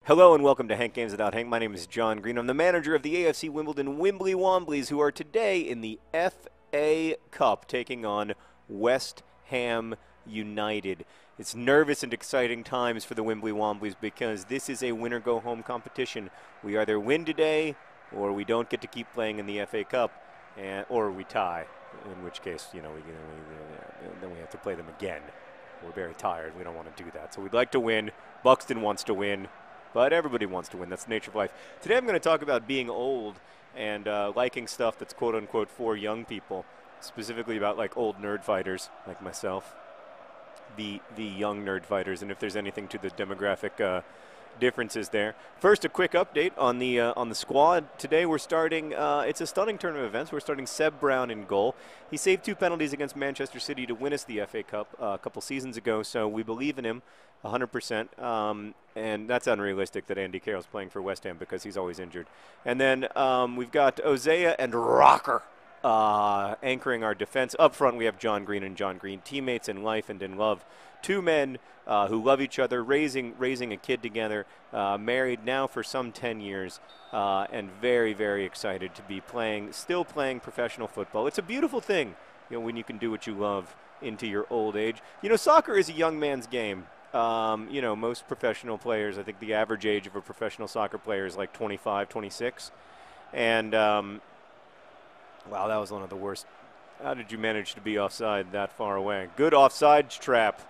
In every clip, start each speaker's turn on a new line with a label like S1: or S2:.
S1: Hello and welcome to Hank Games Without Hank. My name is John Green. I'm the manager of the AFC Wimbly Womblys, who are today in the FA Cup taking on West Ham United. It's nervous and exciting times for the Wimbly Womblys because this is a winner-go-home competition. We either win today or we don't get to keep playing in the FA Cup, or we tie, in which case, then we have to play them again. We're very tired. We don't want to do that. So we'd like to win. Buxton wants to win. But everybody wants to win. That's the nature of life. Today I'm going to talk about being old and liking stuff that's quote-unquote for young people, specifically about like old nerd fighters like myself, the young nerd fighters, and if there's anything to the demographic differences there. First, a quick update on the squad. Today we're starting, it's a stunning turn of events. We're starting Seb Brown in goal. He saved 2 penalties against Manchester City to win us the FA Cup a couple seasons ago, so we believe in him 100%. And that's unrealistic that Andy Carroll's playing for West Ham because he's always injured. And then we've got Ozea and Rocker anchoring our defense. Up front, we have John Green and John Green, teammates in life and in love. 2 men who love each other, raising a kid together, married now for some 10 years, and very, very excited to be still playing professional football. It's a beautiful thing, when you can do what you love into your old age. Soccer is a young man's game. Most professional players, I think the average age of a professional soccer player is like 25, 26. And, wow, that was one of the worst. How did you manage to be offside that far away? Good offside trap,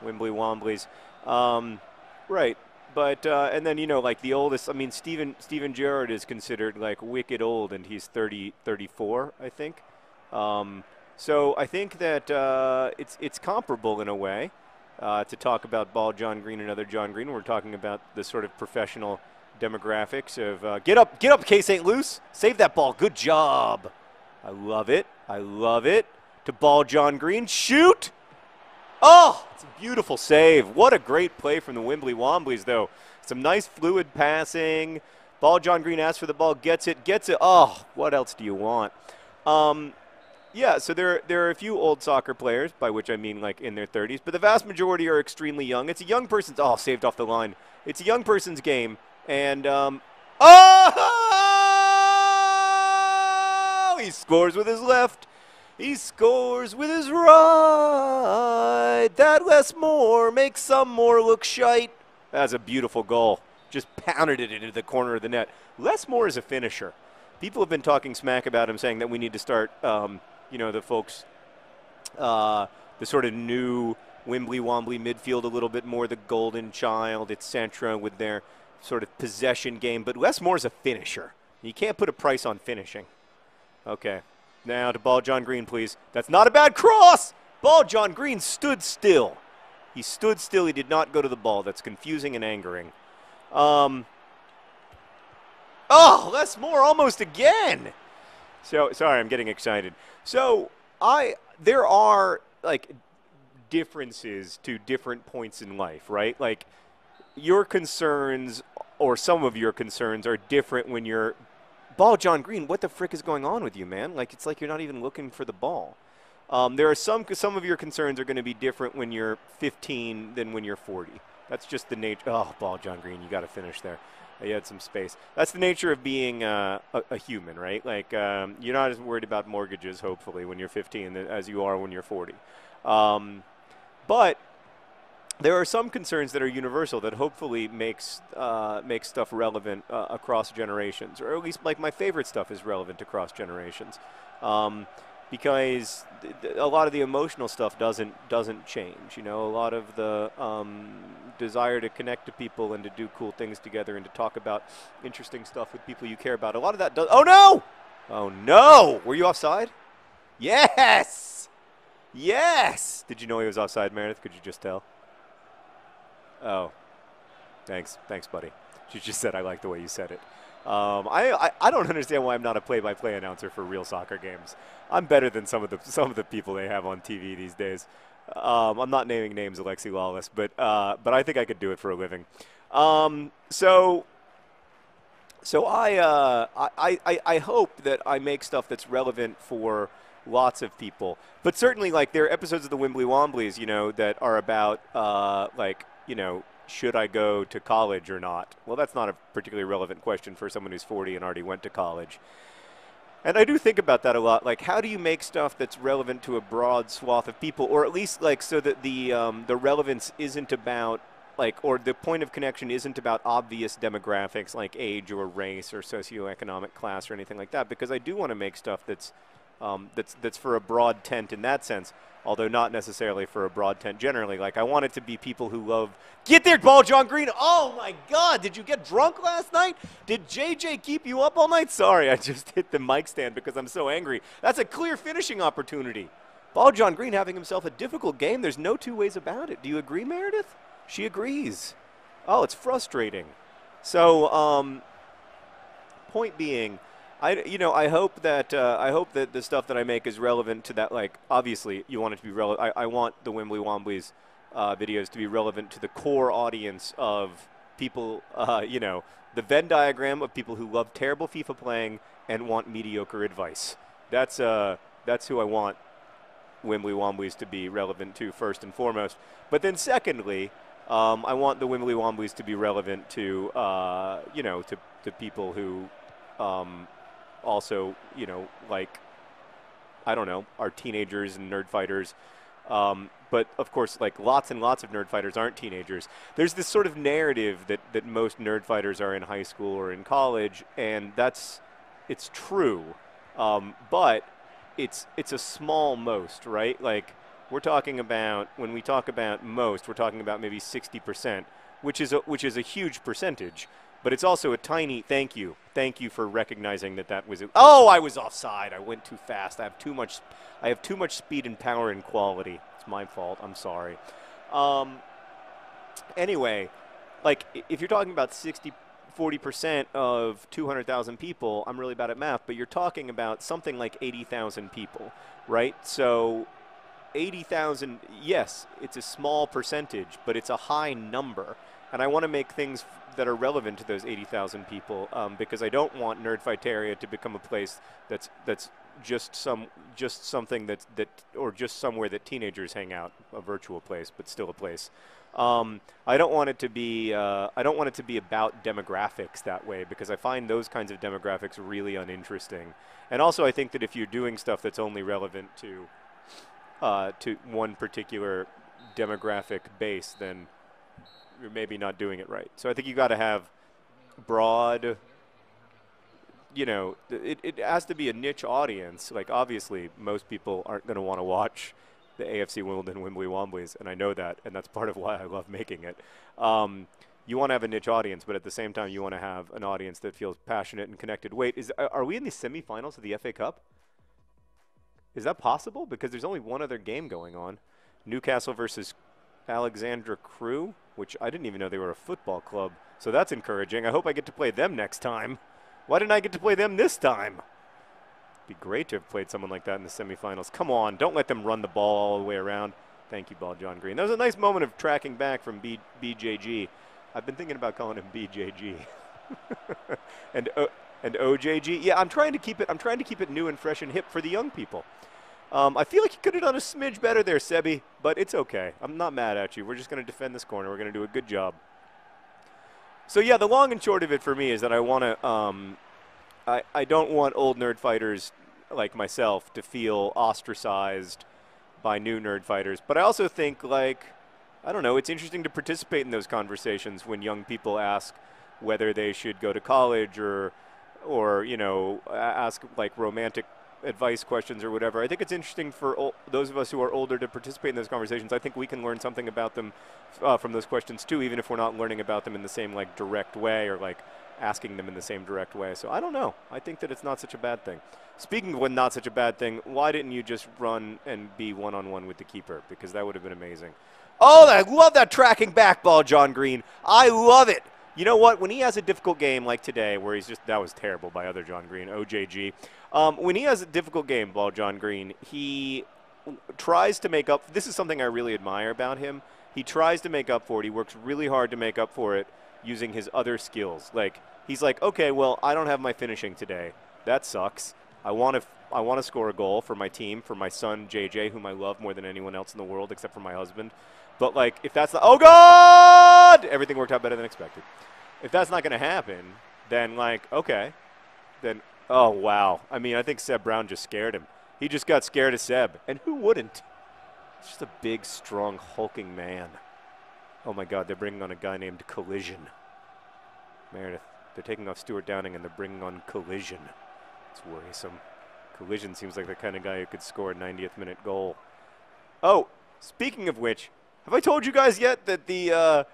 S1: Wimbly Womblys. Right. But, and then, like the oldest, Steven Gerrard is considered like wicked old, and he's 34, I think. So I think that it's comparable in a way. To talk about Ball John Green and other John Green. We're talking about the sort of professional demographics of get up, K. St. Luce. Save that ball. Good job. I love it. I love it. To Ball John Green. Shoot. Oh, it's a beautiful save. What a great play from the Wimbly Womblys, though. Some nice fluid passing. Ball John Green asks for the ball, gets it. Oh, what else do you want? Yeah, so there are a few old soccer players, by which I mean like in their 30s, but the vast majority are extremely young. It's a young person's saved off the line. It's a young person's game, and he scores with his left. He scores with his right. That Les Moore makes some more look shite. That's a beautiful goal. Just pounded it into the corner of the net. Les Moore is a finisher. People have been talking smack about him, saying that we need to start the folks, the sort of new Wimbly Wombly midfield a little bit more, the golden child, etc., with their sort of possession game. But Les Moore's a finisher. You can't put a price on finishing. Okay. Now to Ball John Green, please. That's not a bad cross! Ball John Green stood still. He stood still. He did not go to the ball. That's confusing and angering. Oh, Les Moore almost again! So, sorry, I'm getting excited. So, there are, like, differences to different points in life, right? Like, your concerns, or some of your concerns, are different when you're, Ball John Green, what the frick is going on with you, man? Like, it's like you're not even looking for the ball. There are some of your concerns are going to be different when you're 15 than when you're 40. That's just the nature. Oh, Ball John Green, you got to finish there. You had some space. That's the nature of being a human, right? Like, you're not as worried about mortgages, hopefully, when you're 15 as you are when you're 40. But there are some concerns that are universal that hopefully makes stuff relevant across generations, or at least, like, my favorite stuff is relevant across generations. Because a lot of the emotional stuff doesn't change. A lot of the desire to connect to people and to do cool things together and to talk about interesting stuff with people you care about. A lot of that does. Oh no! Oh no! Were you offside? Yes! Yes! Did you know he was offside, Meredith? Could you just tell? Oh, thanks, buddy. She just said I like the way you said it. I don't understand why I'm not a play-by-play announcer for real soccer games. I'm better than some of the people they have on TV these days. I'm not naming names, Alexi Lawless, but I think I could do it for a living. So I hope that I make stuff that's relevant for lots of people. But certainly, like, there are episodes of the Wimbly Womblys, that are about should I go to college or not? Well, that's not a particularly relevant question for someone who's 40 and already went to college. And I do think about that a lot. Like, how do you make stuff that's relevant to a broad swath of people, or at least like so that the relevance isn't about like, or the point of connection isn't about obvious demographics like age or race or socioeconomic class or anything like that. Because I do want to make stuff that's for a broad tent in that sense, although not necessarily for a broad tent generally. Like, I want it to be people who love... Get there, ball, John Green! Oh, my God! Did you get drunk last night? Did JJ keep you up all night? Sorry, I just hit the mic stand because I'm so angry. That's a clear finishing opportunity. Ball, John Green having himself a difficult game. There's no two ways about it. Do you agree, Meredith? She agrees. Oh, it's frustrating. So, point being... I hope that the stuff that I make is relevant to that. Like, obviously, you want it to be relevant. I want the Wimbly Womblys videos to be relevant to the core audience of people. The Venn diagram of people who love terrible FIFA playing and want mediocre advice. That's who I want Wimbly Womblys to be relevant to first and foremost. But then secondly, I want the Wimbly Womblys to be relevant to to people who. Also, like, I don't know, are teenagers and nerd fighters. But, of course, like, lots and lots of nerd fighters aren't teenagers. There's this sort of narrative that most nerd fighters are in high school or in college, and it's true. But it's a small most, right? Like, we're talking about, when we talk about most, we're talking about maybe 60%, which is a huge percentage. But it's also a tiny thank you. Thank you for recognizing that was it. Oh, I was offside. I went too fast. I have too much speed and power and quality. It's my fault. I'm sorry. Anyway, like, if you're talking about 40% of 200,000 people, I'm really bad at math, but you're talking about something like 80,000 people, right? So 80,000, yes, it's a small percentage, but it's a high number. And I want to make things that are relevant to those 80,000 people, because I don't want Nerdfighteria to become a place that's just something or just somewhere that teenagers hang out, a virtual place, but still a place. I don't want it to be about demographics that way, because I find those kinds of demographics really uninteresting. And also, I think that if you're doing stuff that's only relevant to one particular demographic base, then you're maybe not doing it right. So I think you got to have broad, it has to be a niche audience. Like, obviously, most people aren't going to want to watch the AFC Wimbledon Wimbly Womblys, and I know that, and that's part of why I love making it. You want to have a niche audience, but at the same time, you want to have an audience that feels passionate and connected. Wait, are we in the semifinals of the FA Cup? Is that possible? Because there's only one other game going on. Newcastle versus Alexandra Crew, which I didn't even know they were a football club. So that's encouraging. I hope I get to play them next time. Why didn't I get to play them this time? It'd be great to have played someone like that in the semifinals. Come on, don't let them run the ball all the way around. Thank you, Ball John Green. That was a nice moment of tracking back from BJG. I've been thinking about calling him BJG. and OJG. Yeah, I'm trying to keep it new and fresh and hip for the young people. I feel like you could have done a smidge better there, Sebi, but it's okay. I'm not mad at you. We're just going to defend this corner. We're going to do a good job. So, yeah, the long and short of it for me is that I want to I don't want old nerd fighters like myself to feel ostracized by new nerd fighters. But I also think, like, I don't know, it's interesting to participate in those conversations when young people ask whether they should go to college or ask, like, romantic advice questions or whatever. I think it's interesting for those of us who are older to participate in those conversations. I think we can learn something about them from those questions too, even if we're not learning about them in the same, like, direct way or, like, asking them in the same direct way. So I don't know. I think that it's not such a bad thing. Speaking of not such a bad thing, why didn't you just run and be one-on-one with the keeper? Because that would have been amazing. Oh, I love that tracking back ball, John Green. I love it. You know what? When he has a difficult game like today, where that was terrible by other John Green, OJG. When he has a difficult game, ball John Green, he tries to make up. This is something I really admire about him. He tries to make up for it. He works really hard to make up for it using his other skills. Like, he's like, okay, well, I don't have my finishing today. That sucks. I want I want to score a goal for my team, for my son JJ, whom I love more than anyone else in the world except for my husband. But like, if that's not, oh God, everything worked out better than expected. If that's not going to happen, then like, okay, then oh wow. I mean, I think Seb Brown just scared him. He just got scared of Seb, and who wouldn't? He's just a big, strong, hulking man. Oh my God, they're bringing on a guy named Collision. Meredith, they're taking off Stuart Downing and they're bringing on Collision. It's worrisome. Collision seems like the kind of guy who could score a 90th minute goal. Oh, speaking of which, have I told you guys yet that the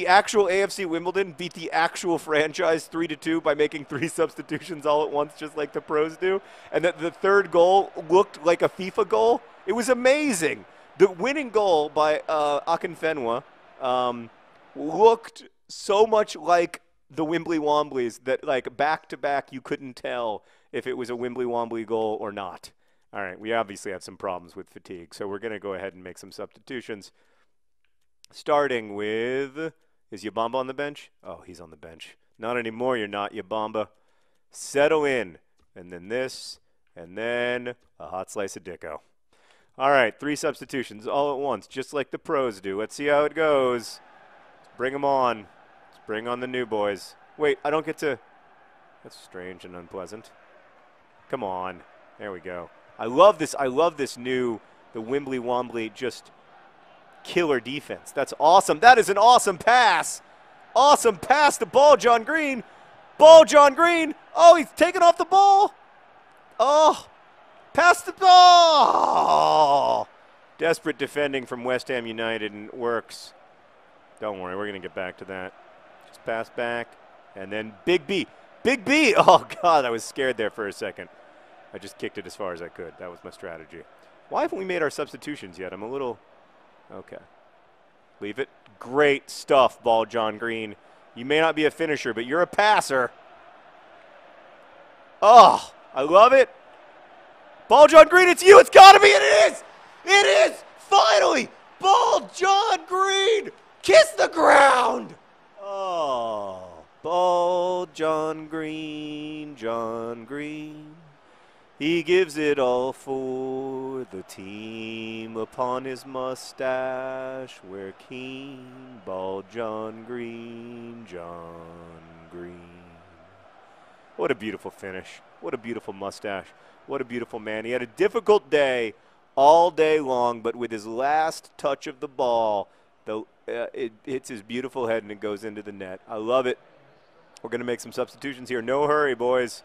S1: actual AFC Wimbledon beat the actual franchise 3-2 by making 3 substitutions all at once, just like the pros do, and that the third goal looked like a FIFA goal? It was amazing. The winning goal by Akinfenwa looked so much like the Wimbly Womblys that, like, back-to-back you couldn't tell if it was a Wimbly Wombly goal or not. All right, we obviously have some problems with fatigue, so we're going to go ahead and make some substitutions. Starting with, is Yabamba on the bench? Oh, he's on the bench. Not anymore, you're not, Yabamba. Settle in. And then this, and then a hot slice of Dicko. All right, 3 substitutions all at once, just like the pros do. Let's see how it goes. Let's bring them on. Let's bring on the new boys. Wait, I don't get to... That's strange and unpleasant. Come on. There we go. I love this new, the Wimbly Wombly, just killer defense. That's awesome. That is an awesome pass. Awesome pass to Ball John Green. Ball John Green. Oh, he's taking off the ball. Oh, pass the ball. Desperate defending from West Ham United, and it works. Don't worry, we're going to get back to that. Just pass back, and then Big B. Big B. Oh, God, I was scared there for a second. I just kicked it as far as I could. That was my strategy. Why haven't we made our substitutions yet? I'm a little... Okay. Leave it. Great stuff, Ball John Green. You may not be a finisher, but you're a passer. Oh, I love it. Ball John Green, it's you. It's got to be. It is. It is. Finally. Ball John Green. Kiss the ground. Oh, Ball John Green, John Green. He gives it all for the team. Upon his mustache wear keen. Ball John Green, John Green. What a beautiful finish. What a beautiful mustache. What a beautiful man. He had a difficult day all day long, but with his last touch of the ball, it hits his beautiful head and it goes into the net. I love it. We're going to make some substitutions here. No hurry, boys.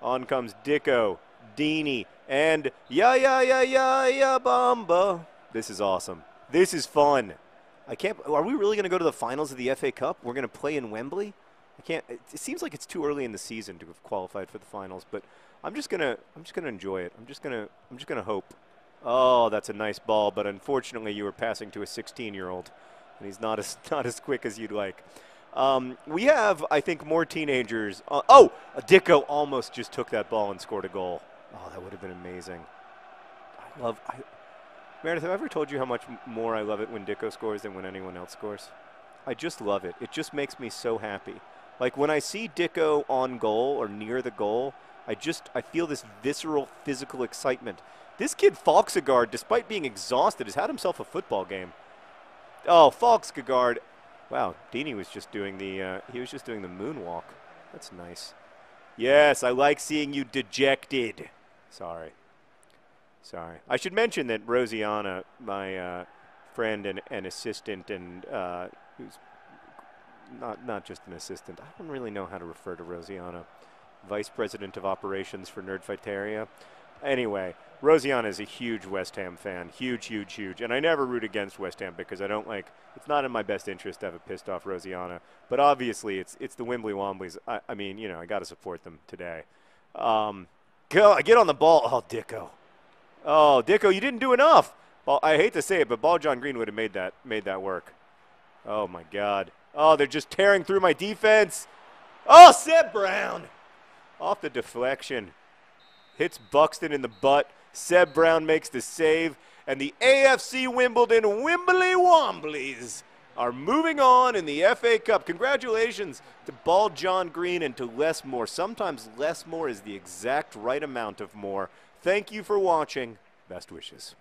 S1: On comes Dicko, Dini, and Yabamba. This is awesome. This is fun. Are we really going to go to the finals of the FA Cup? We're going to play in Wembley? It seems like it's too early in the season to have qualified for the finals, but I'm just gonna enjoy it. I'm just gonna hope. Oh, that's a nice ball, but unfortunately you were passing to a 16-year-old, and he's not as quick as you'd like. We have, I think, more teenagers. Dicko almost just took that ball and scored a goal. Oh, that would have been amazing. Meredith, have I ever told you how much more I love it when Dicko scores than when anyone else scores? I just love it. It just makes me so happy. Like, when I see Dicko on goal or near the goal, I feel this visceral physical excitement. This kid, Falksgaard, despite being exhausted, has had himself a football game. Oh, Falksgaard. Wow, Dini was just doing the moonwalk. That's nice. Yes, I like seeing you dejected. Sorry. I should mention that Rosianna, my friend and assistant, and who's not just an assistant. I don't really know how to refer to Rosianna. Vice President of Operations for Nerdfighteria. Anyway, Rosianna is a huge West Ham fan. Huge. And I never root against West Ham because it's not in my best interest to have a pissed off Rosianna. But obviously it's the Wimbly Womblys. I mean, you know, I got to support them today. Get on the ball. Oh, Dicko. Oh, Dicko, you didn't do enough. I hate to say it, but Ball John Green would have made that work. Oh, my God. Oh, they're just tearing through my defense. Oh, Seb Brown. Off the deflection. Hits Buxton in the butt. Seb Brown makes the save. And the AFC Wimbledon Wimbly Womblys are moving on in the FA Cup. Congratulations to Ball John Green and to Les Moore. Sometimes less more is the exact right amount of more. Thank you for watching. Best wishes.